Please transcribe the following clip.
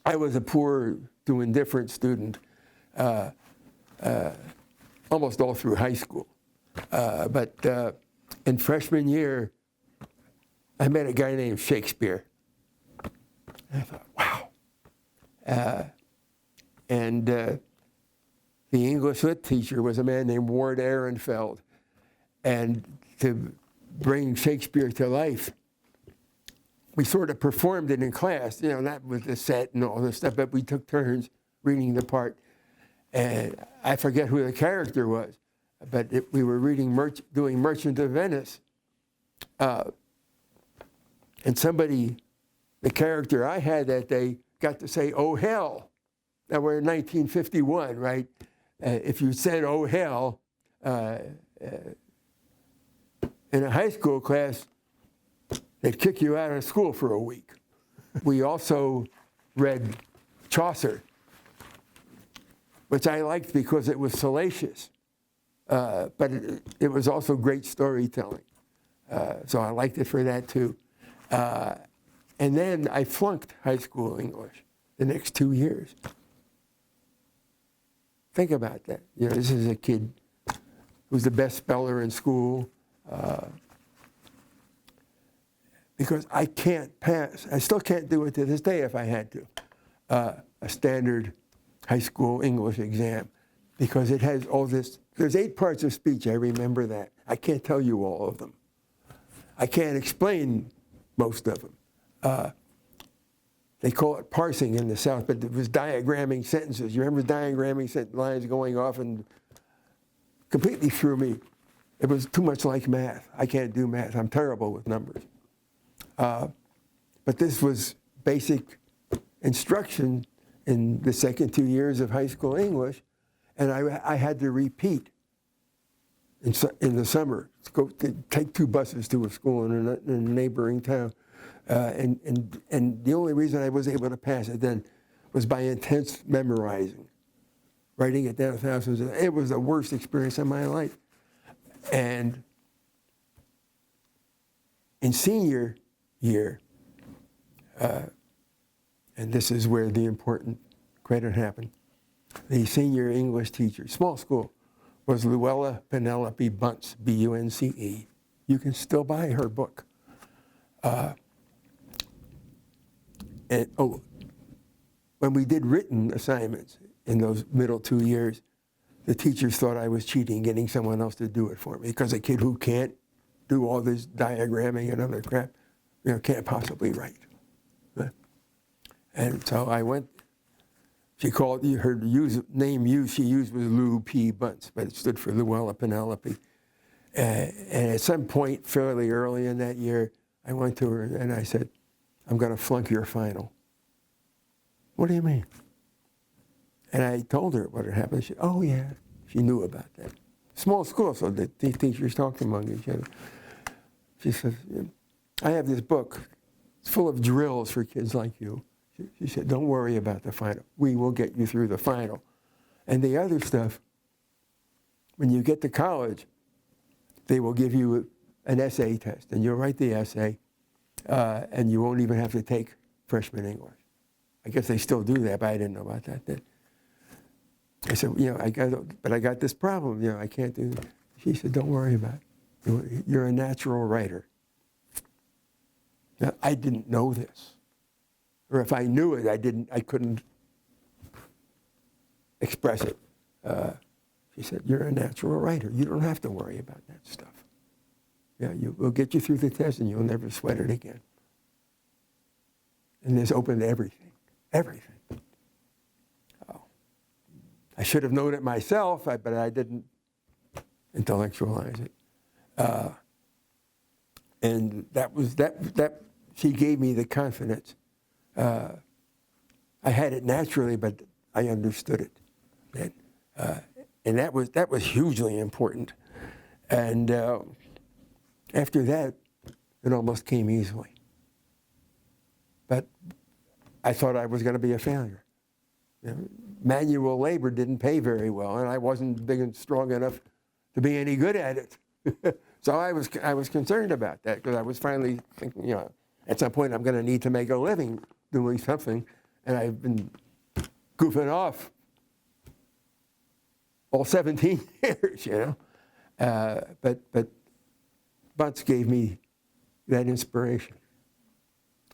I was a poor to indifferent student almost all through high school. But in freshman year, I met a guy named Shakespeare. And I thought, wow. And the English lit teacher was a man named Ward Ehrenfeld. And to bring Shakespeare to life, we sort of performed it in class, not with the set and all this stuff, but we took turns reading the part. And I forget who the character was, but we were doing Merchant of Venice. And somebody, the character I had that day, got to say, "Oh, hell." Now, we're in 1951, right? If you said, "Oh, hell," in a high school class, they'd kick you out of school for a week. We also read Chaucer, which I liked because it was salacious, but it was also great storytelling. So I liked it for that too. And then I flunked high school English the next 2 years. Think about that. This is a kid who's the best speller in school. Because I can't pass, I still can't do it to this day if I had to, a standard high school English exam, because it has all this, there's 8 parts of speech, I remember that. I can't tell you all of them. I can't explain most of them. They call it parsing in the South, but it was diagramming sentences. You remember diagramming lines going off, and completely threw me. It was too much like math. I can't do math. I'm terrible with numbers. But this was basic instruction in the second 2 years of high school English, and I had to repeat in the summer, take 2 buses to a school in a neighboring town. And the only reason I was able to pass it then was by intense memorizing, writing it down thousands. It was the worst experience of my life. And in senior year, and this is where the important credit happened, the senior English teacher, small school, was Luella Penelope Bunce, B-U-N-C-E. You can still buy her book. When we did written assignments in those middle 2 years, the teachers thought I was cheating, getting someone else to do it for me, because a kid who can't do all this diagramming and other crap, can't possibly write. And so I went. She called her name she used was Lou P. Bunce, but it stood for Luella Penelope. And at some point, fairly early in that year, I went to her and I said, "I'm going to flunk your final." "What do you mean?" And I told her what had happened. She said, "Oh, yeah." She knew about that. Small school, so the teachers talked among each other. She says, "I have this book. It's full of drills for kids like you." She said, "Don't worry about the final. We will get you through the final. And the other stuff, when you get to college, they will give you an essay test, and you'll write the essay, and you won't even have to take freshman English." I guess they still do that, but I didn't know about that then. I said, I got this problem, I can't do that. She said, "Don't worry about it. You're a natural writer." Now, I didn't know this. Or if I knew it, I couldn't express it. She said, "You're a natural writer. You don't have to worry about that stuff. We'll get you through the test and you'll never sweat it again." And this opened everything. Everything. Oh. I should have known it myself, but I didn't intellectualize it. And that she gave me the confidence. I had it naturally, but I understood it. And that was hugely important. And after that, it almost came easily. But I thought I was going to be a failure. Manual labor didn't pay very well, and I wasn't big and strong enough to be any good at it. So I was concerned about that, because I was finally thinking, at some point I'm going to need to make a living doing something, and I've been goofing off all 17 years, you know. But Bunce gave me that inspiration.